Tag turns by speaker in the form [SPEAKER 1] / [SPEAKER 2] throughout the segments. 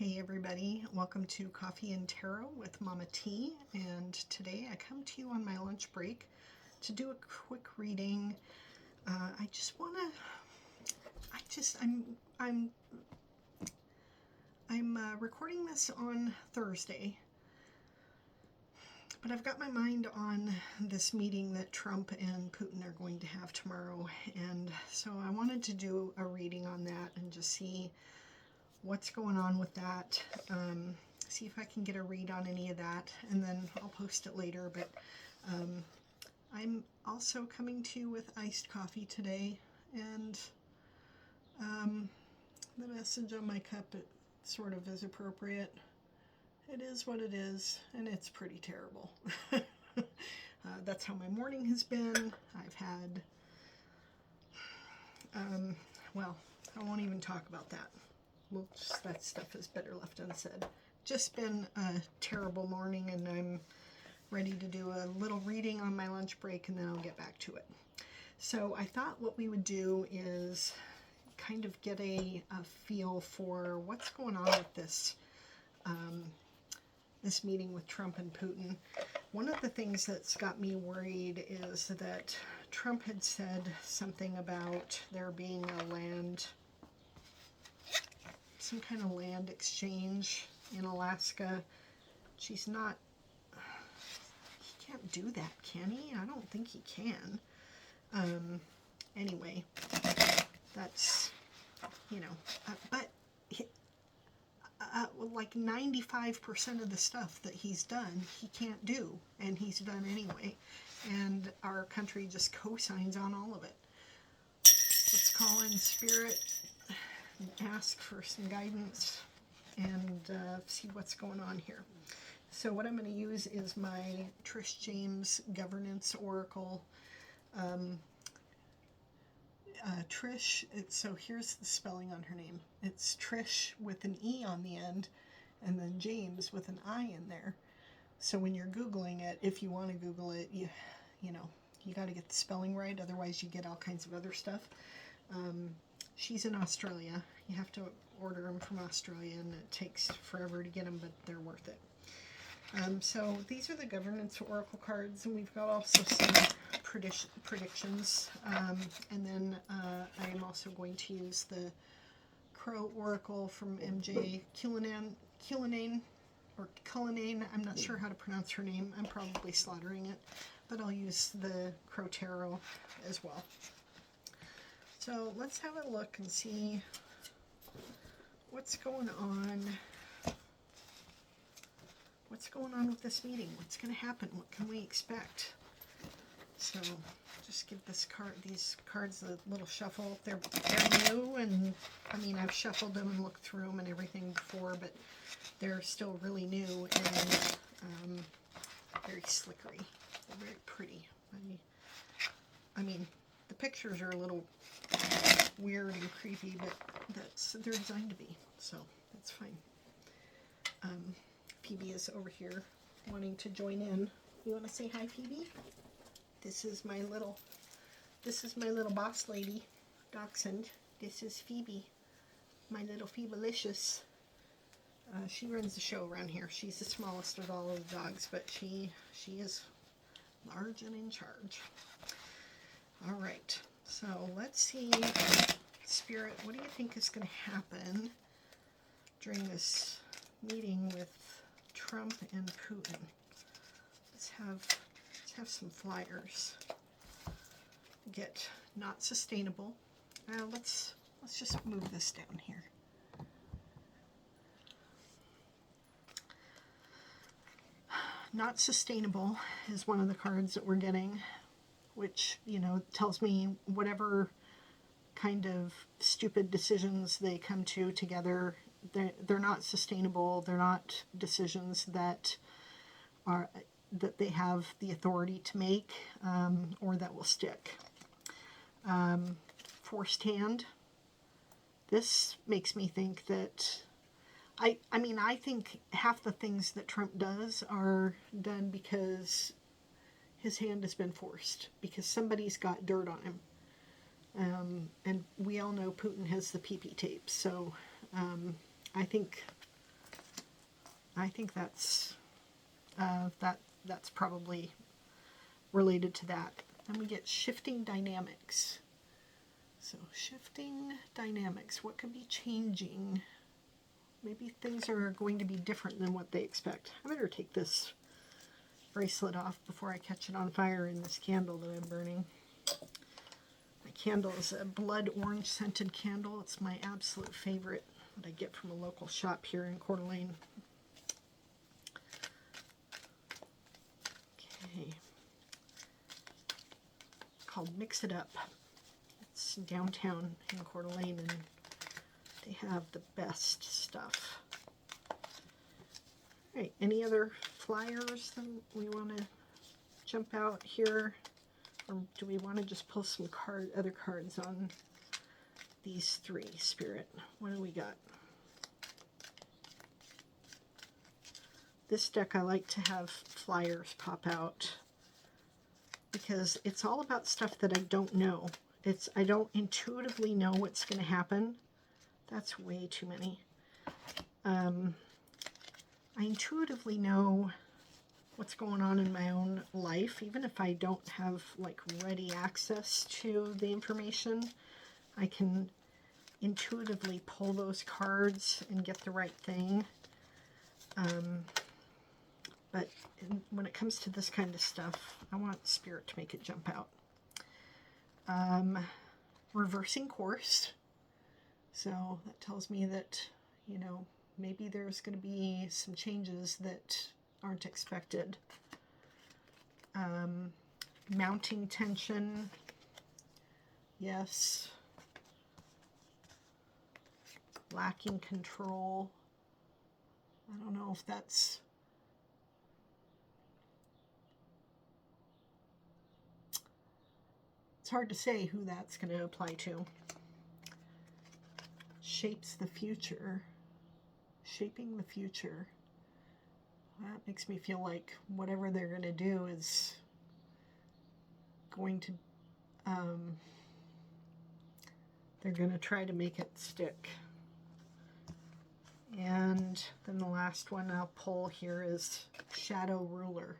[SPEAKER 1] Hey everybody, welcome to Coffee and Tarot with Mama T, and today I come to you on my lunch break to do a quick reading. I'm recording this on Thursday, but I've got my mind on this meeting that Trump and Putin are going to have tomorrow, and so I wanted to do a reading on that and just see what's going on with that. See if I can get a read on any of that, and then I'll post it later. But I'm also coming to you with iced coffee today, and the message on my cup, it sort of is appropriate. It is what it is, and it's pretty terrible. That's how my morning has been. I've had, well, I won't even talk about that. That stuff is better left unsaid. Just been a terrible morning, and I'm ready to do a little reading on my lunch break, and then I'll get back to it. So I thought what we would do is kind of get a feel for what's going on with this this meeting with Trump and Putin. One of the things that's got me worried is that Trump had said something about there being some kind of land exchange in Alaska. He can't do that, can he? I don't think he can. Anyway, that's, but like 95% of the stuff that he's done, he can't do, and he's done anyway. And our country just co-signs on all of it. Let's call in Spirit, ask for some guidance, and see what's going on here. So what I'm going to use is my Trishe Governance Oracle. Trish, so here's the spelling on her name. It's Trish with an E on the end, and then James with an I in there. So when you're Googling it, if you want to Google it, you got to get the spelling right, otherwise you get all kinds of other stuff. She's in Australia. You have to order them from Australia, and it takes forever to get them, but they're worth it. So these are the Governance Oracle cards, and we've got also some predictions. And then I am also going to use the Crow Oracle from MJ Cullinane, or Cullinane. I'm not sure how to pronounce her name. I'm probably slaughtering it, but I'll use the Crow Tarot as well. So let's have a look and see what's going on. What's going on with this meeting? What's going to happen? What can we expect? So just give these cards a little shuffle. They're new, and I mean, I've shuffled them and looked through them and everything before, but they're still really new and very slickery. They're very pretty. I mean, the pictures are a little weird and creepy, but they're designed to be, so that's fine. Phoebe is over here wanting to join in. You want to say hi, Phoebe? This is my little boss lady, dachshund. This is Phoebe, my little Phoebelicious. She runs the show around here. She's the smallest of all of the dogs, but she is large and in charge. All right, so let's see, Spirit, what do you think is going to happen during this meeting with Trump and Putin? Let's have some flyers. Get not sustainable. Let's just move this down here. Not sustainable is one of the cards that we're getting, which, tells me whatever kind of stupid decisions they come to together, they're not sustainable. They're not decisions that they have the authority to make, or that will stick. Forced hand. This makes me think that I think half the things that Trump does are done because his hand has been forced, because somebody's got dirt on him. And we all know Putin has the PP tapes, so I think I think that's that's probably related to that. Then we get shifting dynamics. So shifting dynamics, what could be changing? Maybe things are going to be different than what they expect. I better take this bracelet off before I catch it on fire in this candle that I'm burning. My candle is a blood orange scented candle. It's my absolute favorite that I get from a local shop here in Cullinane. Okay. Called Mix It Up. It's downtown in Coeur d'Alene, and they have the best stuff. All right, any other flyers that we want to jump out here? Or do we want to just pull some other cards on these three, Spirit? What do we got? This deck, I like to have flyers pop out because it's all about stuff that I don't know. I don't intuitively know what's going to happen. That's way too many. I intuitively know what's going on in my own life, even if I don't have like ready access to the information. I can intuitively pull those cards and get the right thing. But when it comes to this kind of stuff, I want Spirit to make it jump out. Reversing course. So that tells me that, you know, maybe there's going to be some changes that aren't expected. Mounting tension. Yes. Lacking control. I don't know if that's... It's hard to say who that's going to apply to. Shapes the future. Shaping the future. That makes me feel like whatever they're going to do is going to, they're going to try to make it stick. And then the last one I'll pull here is Shadow Ruler.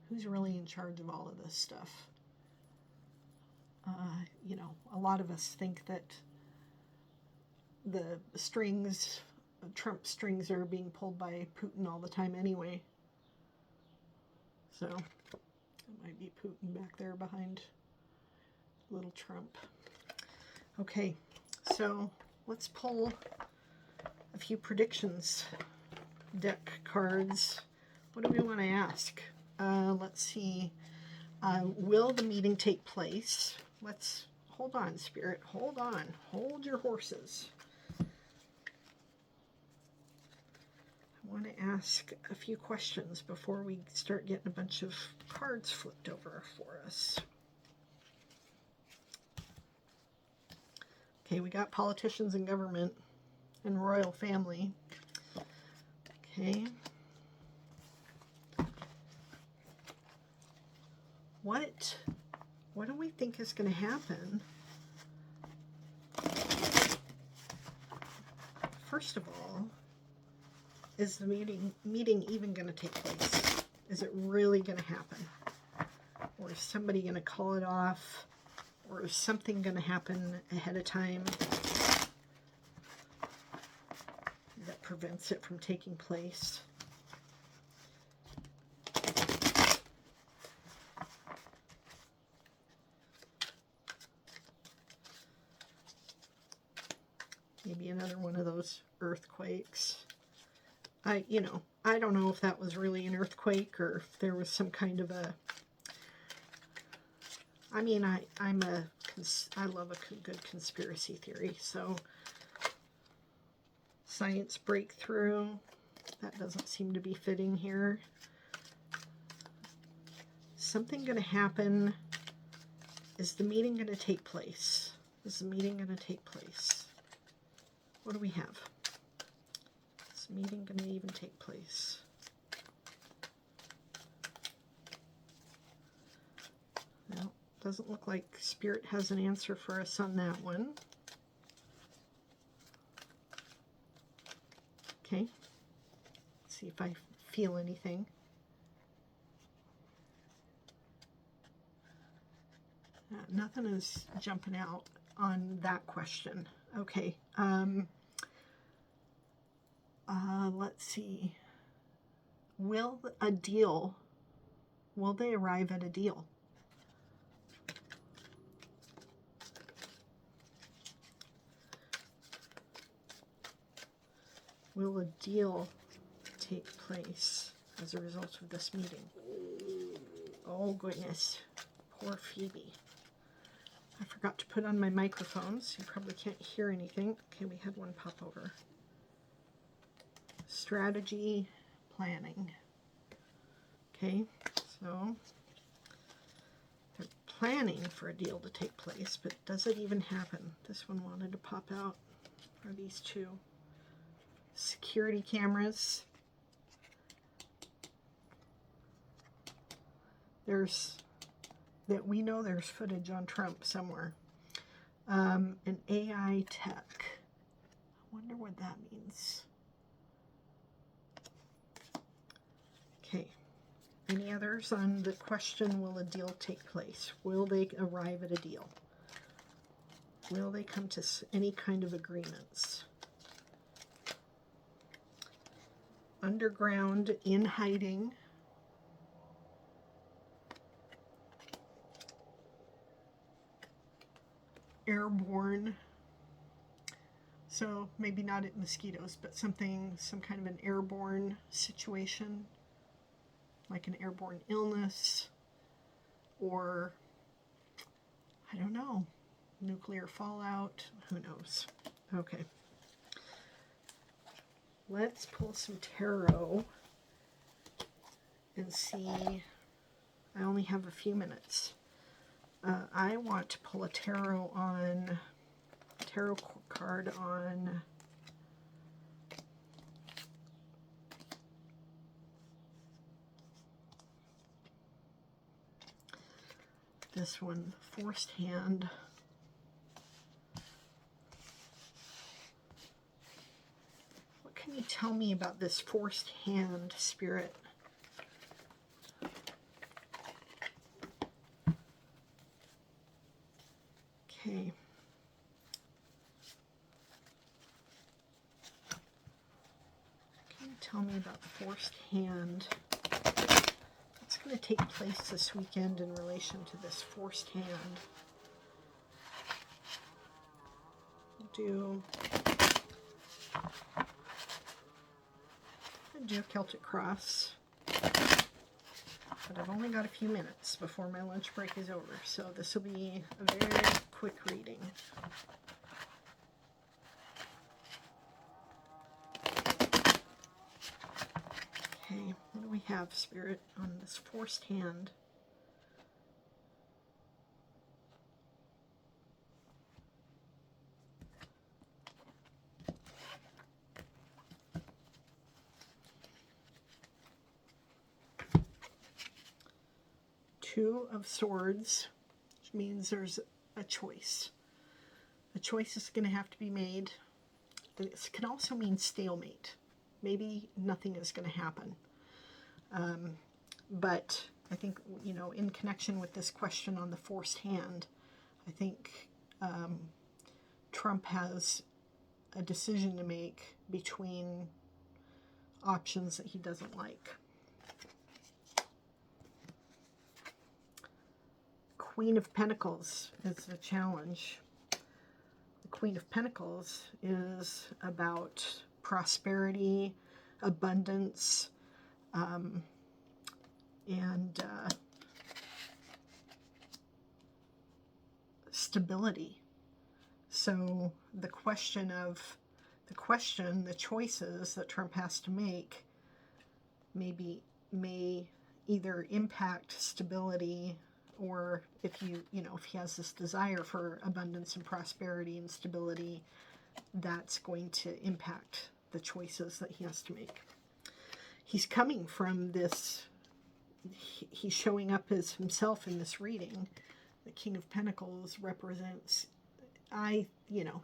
[SPEAKER 1] Who's really in charge of all of this stuff? You know, a lot of us think that the strings, Trump strings, are being pulled by Putin all the time anyway. So it might be Putin back there behind little Trump. Okay, so let's pull a few predictions deck cards. What do we want to ask? Let's see. Will the meeting take place? Let's hold on, Spirit. Hold on. Hold your horses. I want to ask a few questions before we start getting a bunch of cards flipped over for us. Okay, we got politicians and government and royal family. Okay. What do we think is going to happen? First of all, is the meeting even going to take place? Is it really going to happen? Or is somebody going to call it off? Or is something going to happen ahead of time that prevents it from taking place? Maybe another one of those earthquakes. I don't know if that was really an earthquake or if there was some kind of a... I mean, I love a good conspiracy theory, so science breakthrough, that doesn't seem to be fitting here. Something going to happen. Is the meeting going to take place? Is the meeting going to take place? What do we have? Is the meeting going to even take place? No, doesn't look like Spirit has an answer for us on that one. Okay. See if I feel anything. Nothing is jumping out on that question. Okay. Let's see. Will they arrive at a deal? Will a deal take place as a result of this meeting? Oh, goodness. Poor Phoebe. I forgot to put on my microphones. You probably can't hear anything. Okay, we had one pop over. Strategy, planning. Okay, so they're planning for a deal to take place, but does it even happen? This one wanted to pop out. Or these two. Security cameras. We know there's footage on Trump somewhere. An AI tech. I wonder what that means. Okay. Any others on the question, will a deal take place? Will they arrive at a deal? Will they come to any kind of agreements? Underground, in hiding. Airborne. So maybe not at mosquitoes, but some kind of an airborne situation, like an airborne illness, or I don't know, nuclear fallout, who knows. Okay. Let's pull some tarot and see. I only have a few minutes. I want to pull a tarot card on this one, forced hand. What can you tell me about this forced hand, Spirit? Okay. Can you tell me about the forced hand? What's going to take place this weekend in relation to this forced hand? We'll do Celtic Cross. But I've only got a few minutes before my lunch break is over, so this will be a very quick reading. Okay, what do we have, Spirit, on this forced hand? Two of Swords, which means there's a choice. A choice is going to have to be made. This can also mean stalemate. Maybe nothing is going to happen. But I think, in connection with this question on the forced hand, I think Trump has a decision to make between options that he doesn't like. Queen of Pentacles is the challenge. The Queen of Pentacles is about prosperity, abundance, and stability. So the choices that Trump has to make may either impact stability, or if he has this desire for abundance and prosperity and stability, that's going to impact the choices that he has to make. He's coming from this, he's showing up as himself in this reading. The King of Pentacles represents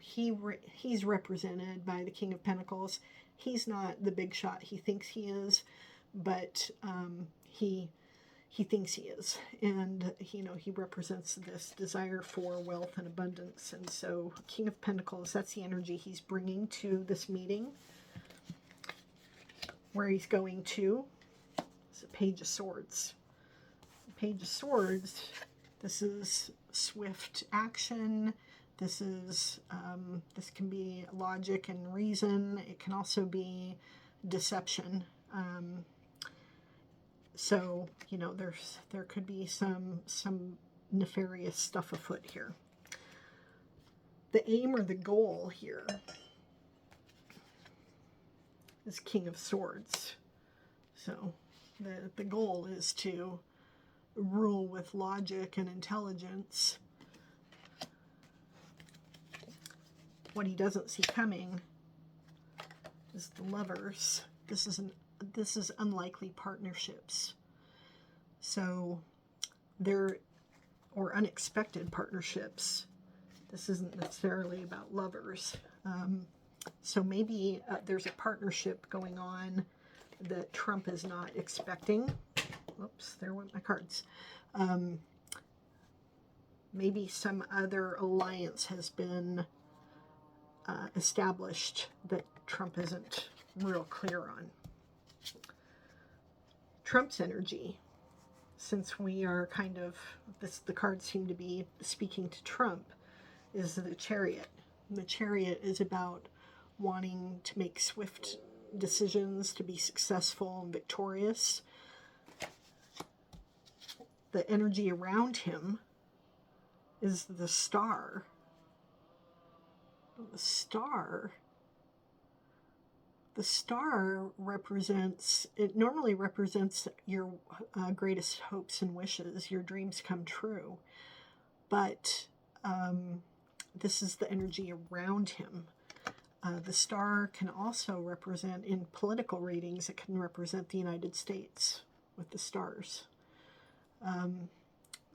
[SPEAKER 1] he's represented by the King of Pentacles. He's not the big shot he thinks he is, but he thinks he is, and he represents this desire for wealth and abundance. And so King of Pentacles, that's the energy he's bringing to this meeting. Where he's going to is a Page of Swords. The Page of Swords, this is swift action. This is this can be logic and reason. It can also be deception. So there could be some nefarious stuff afoot here. The aim or the goal here is King of Swords. So the goal is to rule with logic and intelligence. What he doesn't see coming is the Lovers. This is unlikely partnerships. So or unexpected partnerships. This isn't necessarily about lovers. So maybe there's a partnership going on that Trump is not expecting. Whoops, there went my cards. Maybe some other alliance has been established that Trump isn't real clear on. Trump's energy, since we are kind of, the cards seem to be speaking to Trump, is the Chariot. And the Chariot is about wanting to make swift decisions, to be successful and victorious. The energy around him is the Star. The star represents, it normally represents your greatest hopes and wishes, your dreams come true. But this is the energy around him. The star can also represent, in political readings, it can represent the United States with the stars.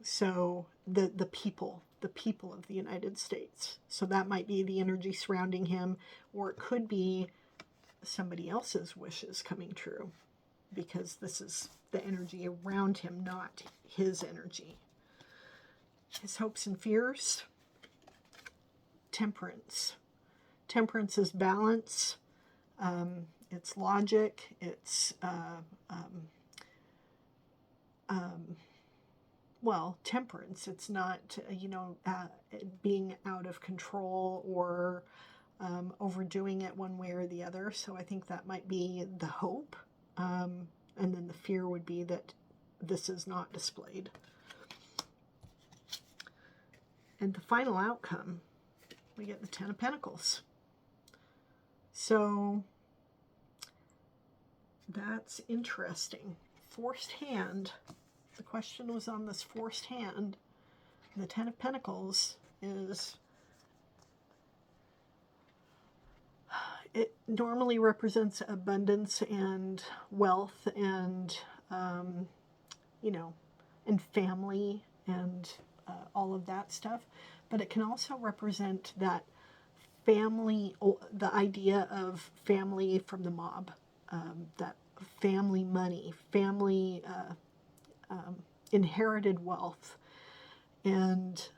[SPEAKER 1] So the people of the United States. So that might be the energy surrounding him, or it could be somebody else's wishes coming true, because this is the energy around him, not his energy. His hopes and fears. Temperance. Temperance is balance. It's logic. It's temperance. It's not being out of control or overdoing it one way or the other. So I think that might be the hope, and then the fear would be that this is not displayed. And the final outcome, we get the Ten of Pentacles. So that's interesting. Forced hand. The question was on this forced hand. The Ten of Pentacles is, it normally represents abundance and wealth and, and family and all of that stuff. But it can also represent that family, the idea of family from the mob, that family money, family inherited wealth, and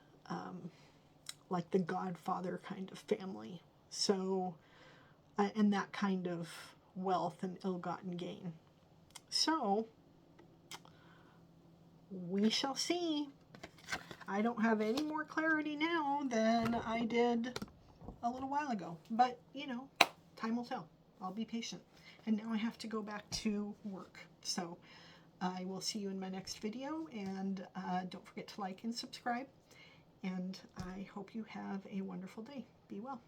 [SPEAKER 1] like the Godfather kind of family. So, and that kind of wealth and ill-gotten gain. So, we shall see. I don't have any more clarity now than I did a little while ago. But, time will tell. I'll be patient. And now I have to go back to work. So, I will see you in my next video. And don't forget to like and subscribe. And I hope you have a wonderful day. Be well.